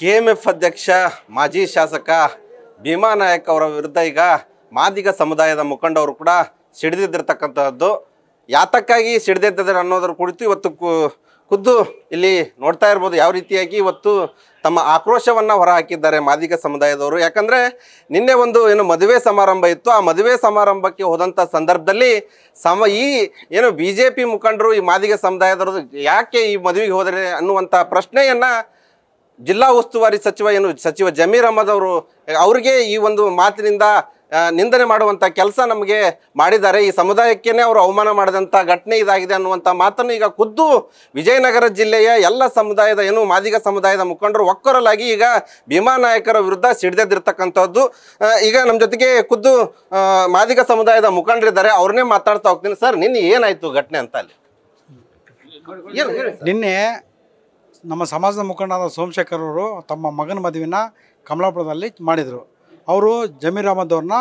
KMF ಅಧ್ಯಕ್ಷ ಮಾಜಿ ಶಾಸಕ ಭೀಮಾ ನಾಯಕ್ ಅವರ ವಿರುದ್ಧ ಈಗ ಮಾದಿಗ ಸಮುದಾಯದ ಮುಖಂಡವರು ಕೂಡ ಸಿಡಿದಿದ್ದಿರ್ತಕ್ಕಂಥದ್ದು. ಯಾತಕ್ಕಾಗಿ ಸಿಡಿದಿದ್ದಾರೆ ಅನ್ನೋದ್ರ ಕುರಿತು ಇವತ್ತು ಖುದ್ದು ಇಲ್ಲಿ ನೋಡ್ತಾ ಇರ್ಬೋದು ಯಾವ ರೀತಿಯಾಗಿ ಇವತ್ತು ತಮ್ಮ ಆಕ್ರೋಶವನ್ನು ಹೊರಹಾಕಿದ್ದಾರೆ ಮಾದಿಗ ಸಮುದಾಯದವರು. ಯಾಕಂದರೆ ನಿನ್ನೆ ಒಂದು ಏನು ಮದುವೆ ಸಮಾರಂಭ ಇತ್ತು, ಆ ಮದುವೆ ಸಮಾರಂಭಕ್ಕೆ ಹೋದಂಥ ಸಂದರ್ಭದಲ್ಲಿ ಈ ಏನು BJP ಮುಖಂಡರು ಈ ಮಾದಿಗ ಸಮುದಾಯದವರು ಯಾಕೆ ಈ ಮದುವೆಗೆ ಹೋದರೆ ಅನ್ನುವಂಥ ಪ್ರಶ್ನೆಯನ್ನು ಜಿಲ್ಲಾ ಉಸ್ತುವಾರಿ ಸಚಿವ ಜಮೀರ್ ಅಹಮದ್ ಅವರು ಅವರಿಗೆ ಈ ಒಂದು ಮಾತಿನಿಂದ ನಿಂದನೆ ಮಾಡುವಂಥ ಕೆಲಸ ನಮಗೆ ಮಾಡಿದ್ದಾರೆ. ಈ ಸಮುದಾಯಕ್ಕೇನೆ ಅವರು ಅವಮಾನ ಮಾಡಿದಂಥ ಘಟನೆ ಇದಾಗಿದೆ ಅನ್ನುವಂಥ ಮಾತನ್ನು ಈಗ ಖುದ್ದು ವಿಜಯನಗರ ಜಿಲ್ಲೆಯ ಎಲ್ಲ ಸಮುದಾಯದ ಏನು ಮಾದಿಗ ಸಮುದಾಯದ ಮುಖಂಡರು ಒಕ್ಕೊರಲಾಗಿ ಈಗ ಭೀಮಾ ನಾಯಕರ ವಿರುದ್ಧ ಸಿಡಿದೆದ್ದಿರ್ತಕ್ಕಂಥದ್ದು. ಈಗ ನಮ್ಮ ಜೊತೆಗೆ ಖುದ್ದು ಮಾದಿಗ ಸಮುದಾಯದ ಮುಖಂಡರಿದ್ದಾರೆ, ಅವ್ರನ್ನೇ ಮಾತಾಡ್ತಾ ಹೋಗ್ತೀನಿ. ಸರ್, ನಿನ್ನೆ ಏನಾಯ್ತು ಘಟನೆ ಅಂತ ಅಲ್ಲಿ? ನಿನ್ನೆ ನಮ್ಮ ಸಮಾಜದ ಮುಖಂಡರಾದ ಸೋಮಶೇಖರ್ ಅವರು ತಮ್ಮ ಮಗನ ಮದುವೆನ ಕಮಲಾಪುರದಲ್ಲಿ ಮಾಡಿದರು. ಅವರು ಜಮೀರ್ ಅಹಮದ್ ಅವ್ರನ್ನ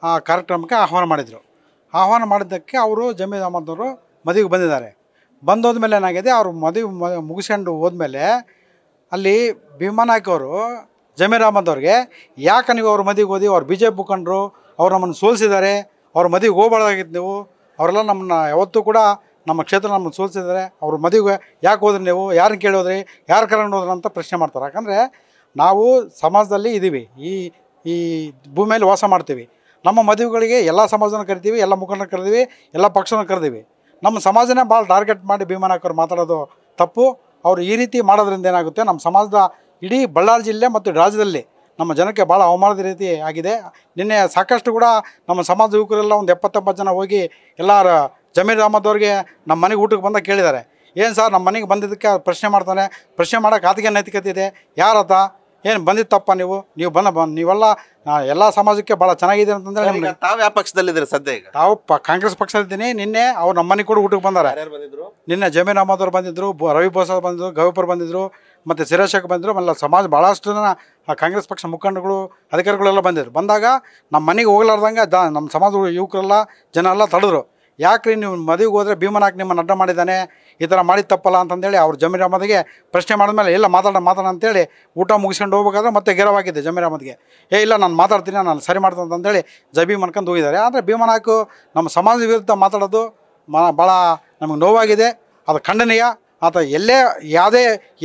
ಆ ಕಾರ್ಯಕ್ರಮಕ್ಕೆ ಆಹ್ವಾನ ಮಾಡಿದ್ದಕ್ಕೆ ಅವರು ಜಮೀರ್ ಅಹಮದ್ ಅವರು ಮದುವೆಗೆ ಬಂದಿದ್ದಾರೆ. ಬಂದೋದ್ಮೇಲೆ ಏನಾಗಿದೆ, ಅವರು ಮದುವೆ ಮುಗಿಸ್ಕೊಂಡು ಹೋದ್ಮೇಲೆ ಅಲ್ಲಿ ಭೀಮಾ ನಾಯಕ್ ಅವರು ಜಮೀರ್ ಅಹಮದ್ ಅವ್ರಿಗೆ ಯಾಕೆ ನೀವು ಅವ್ರ ಮದುವೆಗೆ ಹೋದಿ, ಅವ್ರು BJP ಮುಖಂಡರು, ಅವ್ರು ನಮ್ಮನ್ನು ಸೋಲಿಸಿದ್ದಾರೆ, ಅವ್ರ ಮದುವೆಗೆ ಹೋಗ್ಬಾರ್ದಾಗಿತ್ತು ನೀವು, ಅವರೆಲ್ಲ ನಮ್ಮನ್ನ ಯಾವತ್ತೂ ಕೂಡ ನಮ್ಮ ಕ್ಷೇತ್ರ ನಮ್ಮನ್ನು ಸೋಲಿಸಿದ್ದಾರೆ, ಅವ್ರ ಮದುವೆಗೆ ಯಾಕೆ ಹೋದ್ರಿ ನೀವು, ಯಾರನ್ನ ಕೇಳೋದ್ರಿ, ಯಾರು ಕರ್ಕೊಂಡು ಹೋದ್ರಿ ಅಂತ ಪ್ರಶ್ನೆ ಮಾಡ್ತಾರೆ. ಯಾಕಂದರೆ ನಾವು ಸಮಾಜದಲ್ಲಿ ಇದ್ದೀವಿ, ಈ ಭೂಮಿಯಲ್ಲಿ ವಾಸ ಮಾಡ್ತೀವಿ. ನಮ್ಮ ಮದುವೆಗಳಿಗೆ ಎಲ್ಲ ಸಮಾಜನ ಕರಿತೀವಿ, ಎಲ್ಲ ಮುಖಂಡರನ್ನ ಕರೆದೀವಿ, ಎಲ್ಲ ಪಕ್ಷನ ಕರೆದೀವಿ. ನಮ್ಮ ಸಮಾಜನೇ ಭಾಳ ಟಾರ್ಗೆಟ್ ಮಾಡಿ ಭೀಮಾ ನಾಯಕ್ ಅವ್ರು ಮಾತಾಡೋದು ತಪ್ಪು. ಅವರು ಈ ರೀತಿ ಮಾಡೋದ್ರಿಂದ ಏನಾಗುತ್ತೆ, ನಮ್ಮ ಸಮಾಜದ ಇಡೀ ಬಳ್ಳಾರಿ ಜಿಲ್ಲೆ ಮತ್ತು ರಾಜ್ಯದಲ್ಲಿ ನಮ್ಮ ಜನಕ್ಕೆ ಭಾಳ ಅವಮಾನದ ರೀತಿ ಆಗಿದೆ. ನಿನ್ನೆ ಸಾಕಷ್ಟು ಕೂಡ ನಮ್ಮ ಸಮಾಜ ಯುವಕರೆಲ್ಲ ಒಂದು 70-80 ಜನ ಹೋಗಿ ಎಲ್ಲರ ಜಮೀರ್ ಅಹಮದ್ ಅವ್ರಿಗೆ ನಮ್ಮ ಮನೆಗೆ ಊಟಕ್ಕೆ ಬಂದಾಗ ಕೇಳಿದ್ದಾರೆ, ಏನು ಸರ್ ನಮ್ಮ ಮನೆಗೆ ಬಂದಿದ್ದಕ್ಕೆ ಪ್ರಶ್ನೆ ಮಾಡ್ತಾನೆ, ಪ್ರಶ್ನೆ ಮಾಡೋಕೆ ಆತಗೆ ನೈತಿಕತೆ ಇದೆ, ಯಾರತ ಏನು ಬಂದಿತ್ತಪ್ಪ ನೀವೆಲ್ಲ ಎಲ್ಲ ಸಮಾಜಕ್ಕೆ ಭಾಳ ಚೆನ್ನಾಗಿದೆ ಅಂತಂದರೆ. ತಾವು ಯಾವ ಪಕ್ಷದಲ್ಲಿದ್ದೀರಿ ಸದ್ಯ? ಈಗ ತಾವು ಕಾಂಗ್ರೆಸ್ ಪಕ್ಷದಲ್ಲಿದ್ದೀನಿ. ನಿನ್ನೆ ಅವ್ರು ನಮ್ಮ ಮನೆಗೆ ಕೂಡ ಊಟಕ್ಕೆ ಬಂದಾರೆ. ನಿನ್ನೆ ಜಮೀರ್ ಅಹಮದ್ ಅವ್ರು ಬಂದಿದ್ದರು, ರವಿ ಬೋಸಾದ್ ಬಂದಿದ್ರು, ಗವಿಪುರ್ ಬಂದಿದ್ದರು, ಮತ್ತು ಸಿರಾಶಕ್ ಬಂದರು. ಆಮೇಲೆ ಸಮಾಜ ಭಾಳಷ್ಟು ಜನ ಕಾಂಗ್ರೆಸ್ ಪಕ್ಷ ಮುಖಂಡಗಳು ಅಧಿಕಾರಿಗಳೆಲ್ಲ ಬಂದಿದ್ರು. ಬಂದಾಗ ನಮ್ಮ ಮನೆಗೆ ಹೋಗ್ಲಾರ್ದಂಗೆ ನಮ್ಮ ಸಮಾಜ ಯುವಕರೆಲ್ಲ ಜನ ಎಲ್ಲ ತಡೆದ್ರು. ಯಾಕ್ರಿ ನೀವು ಮದುವೆಗೆ ಹೋದರೆ ಭೀಮಾ ನಾಯಕ್ ನಿಮ್ಮನ್ನು ಅಡ್ಡ ಮಾಡಿದ್ದಾನೆ, ಈ ಥರ ಮಾಡಿದ ತಪ್ಪಲ್ಲ ಅಂತಂದೇಳಿ ಅವ್ರು ಜಮೀರ್ ಅಹಮದ್ಗೆ ಪ್ರಶ್ನೆ ಮಾಡಿದ್ಮೇಲೆ ಇಲ್ಲ ಮಾತಾಡ ಅಂತೇಳಿ ಊಟ ಮುಗಿಸ್ಕೊಂಡು ಹೋಗ್ಬೇಕಾದ್ರೆ ಮತ್ತೆ ಗೆರವಾಗಿದೆ ಜಮೀರ್ ಅಹಮದ್ಗೆ. ಇಲ್ಲ ನಾನು ಮಾತಾಡ್ತೀನಿ, ನಾನು ಸರಿ ಮಾಡ್ತೀನಿ ಅಂತಂದೇಳಿ ಜಬೀಮ್ ಅನ್ಕೊಂಡು ಹೋಗಿದ್ದಾರೆ. ಆದರೆ ಭೀಮಾ ನಾಯಕ್ ನಮ್ಮ ಸಮಾಜದ ವಿರುದ್ಧ ಮಾತಾಡೋದು ಭಾಳ ನಮಗೆ ನೋವಾಗಿದೆ, ಅದು ಖಂಡನೀಯ. ಆತ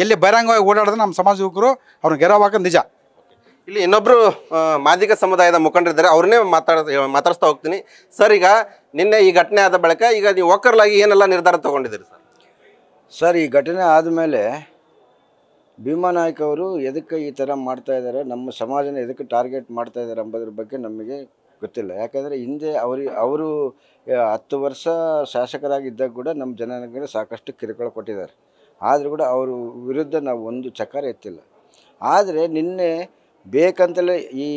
ಎಲ್ಲಿ ಬಹಿರಂಗವಾಗಿ ಓಡಾಡಿದ್ರೆ ನಮ್ಮ ಸಮಾಜ ಯುವಕರು ಅವ್ರನ್ನ ಗೆರವಾಕೋದು ನಿಜ. ಇಲ್ಲಿ ಇನ್ನೊಬ್ರು ಮಾದಿಗ ಸಮುದಾಯದ ಮುಖಂಡರಿದ್ದಾರೆ, ಅವ್ರನ್ನೇ ಮಾತಾಡಿಸ್ತಾ ಹೋಗ್ತೀನಿ. ಸರ್, ಈಗ ನಿನ್ನೆ ಈ ಘಟನೆ ಆದ ಬಳಿಕ ಈಗ ನೀವು ಒಕ್ಕರ್ಲಾಗಿ ಏನೆಲ್ಲ ನಿರ್ಧಾರ ತಗೊಂಡಿದ್ದೀರಿ ಸರ್? ಈ ಘಟನೆ ಆದಮೇಲೆ ಭೀಮಾ ನಾಯಕ್ ಅವರು ಎದಕ್ಕೆ ಈ ಥರ ಮಾಡ್ತಾಯಿದ್ದಾರೆ, ನಮ್ಮ ಸಮಾಜನ ಎದಕ್ಕೆ ಟಾರ್ಗೆಟ್ ಮಾಡ್ತಾಯಿದ್ದಾರೆ ಎಂಬುದ್ರ ಬಗ್ಗೆ ನಮಗೆ ಗೊತ್ತಿಲ್ಲ. ಯಾಕಂದರೆ ಹಿಂದೆ ಅವರು 10 ವರ್ಷ ಶಾಸಕರಾಗಿದ್ದಾಗ ಕೂಡ ನಮ್ಮ ಜನರಿಗೆ ಸಾಕಷ್ಟು ಕಿರುಕುಳ ಕೊಟ್ಟಿದ್ದಾರೆ. ಆದರೂ ಕೂಡ ಅವ್ರ ವಿರುದ್ಧ ನಾವು ಒಂದು ಚಕಾರ ಎತ್ತಿಲ್ಲ. ಆದರೆ ನಿನ್ನೆ ಬೇಕಂತಲೇ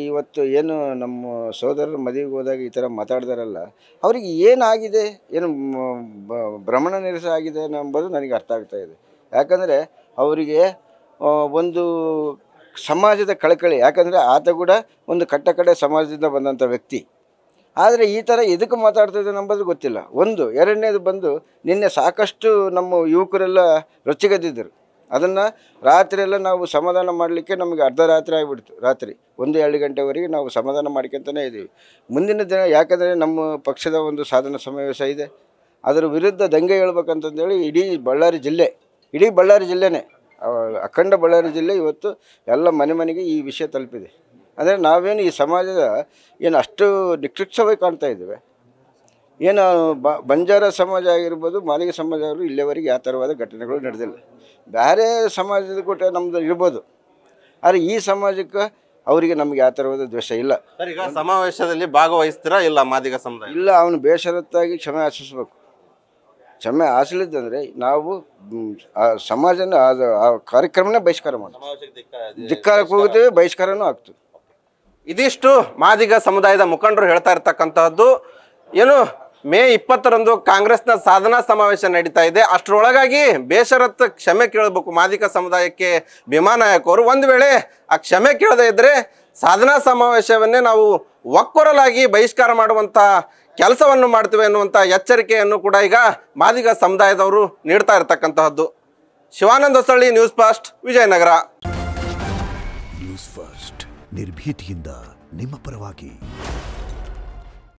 ಇವತ್ತು ಏನು ನಮ್ಮ ಸೋದರರ ಮದುವೆಗೆ ಹೋದಾಗ ಈ ಥರ ಮಾತಾಡ್ದಾರಲ್ಲ, ಅವರಿಗೆ ಏನಾಗಿದೆ, ಏನು ಭ್ರಮಣ ನಿರಸ ಆಗಿದೆ ಎಂಬುದು ನನಗೆ ಅರ್ಥ ಆಗ್ತಾಯಿದೆ. ಯಾಕಂದರೆ ಅವರಿಗೆ ಒಂದು ಸಮಾಜದ ಕಳಕಳಿ, ಯಾಕಂದರೆ ಆತ ಕೂಡ ಒಂದು ಕಟ್ಟಕಡೆ ಸಮಾಜದಿಂದ ಬಂದಂಥ ವ್ಯಕ್ತಿ. ಆದರೆ ಈ ಥರ ಎದಕ್ಕೆ ಮಾತಾಡ್ತಾಯಿದ್ದಾನೆ ಎಂಬುದು ಗೊತ್ತಿಲ್ಲ. ಎರಡನೇದು ಬಂದು ನಿನ್ನೆ ಸಾಕಷ್ಟು ನಮ್ಮ ಯುವಕರೆಲ್ಲ ರೊಚ್ಚಿಗೆದ್ದಿದ್ದರು. ಅದನ್ನು ರಾತ್ರಿಯೆಲ್ಲ ನಾವು ಸಮಾಧಾನ ಮಾಡಲಿಕ್ಕೆ ನಮಗೆ ಅರ್ಧ ರಾತ್ರಿ ಆಗಿಬಿಡ್ತು. ರಾತ್ರಿ 1-2 ಗಂಟೆವರೆಗೆ ನಾವು ಸಮಾಧಾನ ಮಾಡ್ಕೊತಾನೇ ಇದ್ದೀವಿ. ಮುಂದಿನ ದಿನ ಯಾಕಂದರೆ ನಮ್ಮ ಪಕ್ಷದ ಒಂದು ಸಾಧನಾ ಸಮಾವೇಶ ಇದೆ, ಅದರ ವಿರುದ್ಧ ದಂಗೆ ಹೇಳ್ಬೇಕಂತಂದೇಳಿ ಇಡೀ ಬಳ್ಳಾರಿ ಜಿಲ್ಲೆನೇ ಅಖಂಡ ಬಳ್ಳಾರಿ ಜಿಲ್ಲೆ ಇವತ್ತು ಎಲ್ಲ ಮನೆಗೆ ಈ ವಿಷಯ ತಲುಪಿದೆ. ಅಂದರೆ ನಾವೇನು ಈ ಸಮಾಜದ ಏನು ಅಷ್ಟು ನಿಕ್ಷಿಪ್ಸವಾಗಿ ಕಾಣ್ತಾ ಇದ್ದೇವೆ. ಏನು ಬಂಜಾರ ಸಮಾಜ ಆಗಿರ್ಬೋದು, ಮಾದಿಗ ಸಮಾಜ ಅವರು ಇಲ್ಲಿವರೆಗೆ ಯಾವ ಥರವಾದ ಘಟನೆಗಳು ನಡೆದಿಲ್ಲ. ಬೇರೆ ಸಮಾಜದ ಕೂಡ ನಮ್ಮದು ಇರ್ಬೋದು, ಆದರೆ ಈ ಸಮಾಜಕ್ಕೆ ಅವರಿಗೆ ನಮಗೆ ಯಾವ ಥರವಾದ ದ್ವೇಷ ಇಲ್ಲ. ಈಗ ಸಮಾವೇಶದಲ್ಲಿ ಭಾಗವಹಿಸ್ತೀರಾ ಇಲ್ಲ ಮಾದಿಗ ಸಮುದಾಯ? ಇಲ್ಲ, ಅವನು ಬೇಷರತ್ತಾಗಿ ಕ್ಷಮೆ ಆಶಿಸಬೇಕು. ಕ್ಷಮೆ ಆಶಲಿದ್ದಂದರೆ ನಾವು ಆ ಸಮಾಜನ ಆ ಕಾರ್ಯಕ್ರಮನೇ ಬಹಿಷ್ಕಾರ ಮಾಡ್ತೀವಿ, ಧಿಕ್ಕಾರಕ್ಕೆ ಹೋಗ್ತೀವಿ, ಬಹಿಷ್ಕಾರನೂ ಆಗ್ತದೆ. ಇದಿಷ್ಟು ಮಾದಿಗ ಸಮುದಾಯದ ಮುಖಂಡರು ಹೇಳ್ತಾ ಇರ್ತಕ್ಕಂಥದ್ದು. ಏನು ಮೇ 20ರಂದು ಕಾಂಗ್ರೆಸ್ನ ಸಾಧನಾ ಸಮಾವೇಶ ನಡೀತಾ ಇದೆ. ಅಷ್ಟರೊಳಗಾಗಿ ಬೇಷರತ್ ಕ್ಷಮೆ ಕೇಳಬೇಕು ಮಾದಿಗ ಸಮುದಾಯಕ್ಕೆ ಭೀಮಾ ನಾಯಕ್ ಅವರು. ಒಂದು ವೇಳೆ ಆ ಕ್ಷಮೆ ಕೇಳದೇ ಇದ್ದರೆ ಸಾಧನಾ ಸಮಾವೇಶವನ್ನೇ ನಾವು ಒಕ್ಕೊರಲಾಗಿ ಬಹಿಷ್ಕಾರ ಮಾಡುವಂಥ ಕೆಲಸವನ್ನು ಮಾಡ್ತೀವಿ ಅನ್ನುವಂಥ ಎಚ್ಚರಿಕೆಯನ್ನು ಕೂಡ ಈಗ ಮಾದಿಗ ಸಮುದಾಯದವರು ನೀಡ್ತಾ ಇರತಕ್ಕಂತಹದ್ದು. Shivananda Hosalli, news fast, Vijayanagara. News first ನಿರ್ಭೀತಿಯಿಂದ ನಿಮ್ಮ ಪರವಾಗಿ.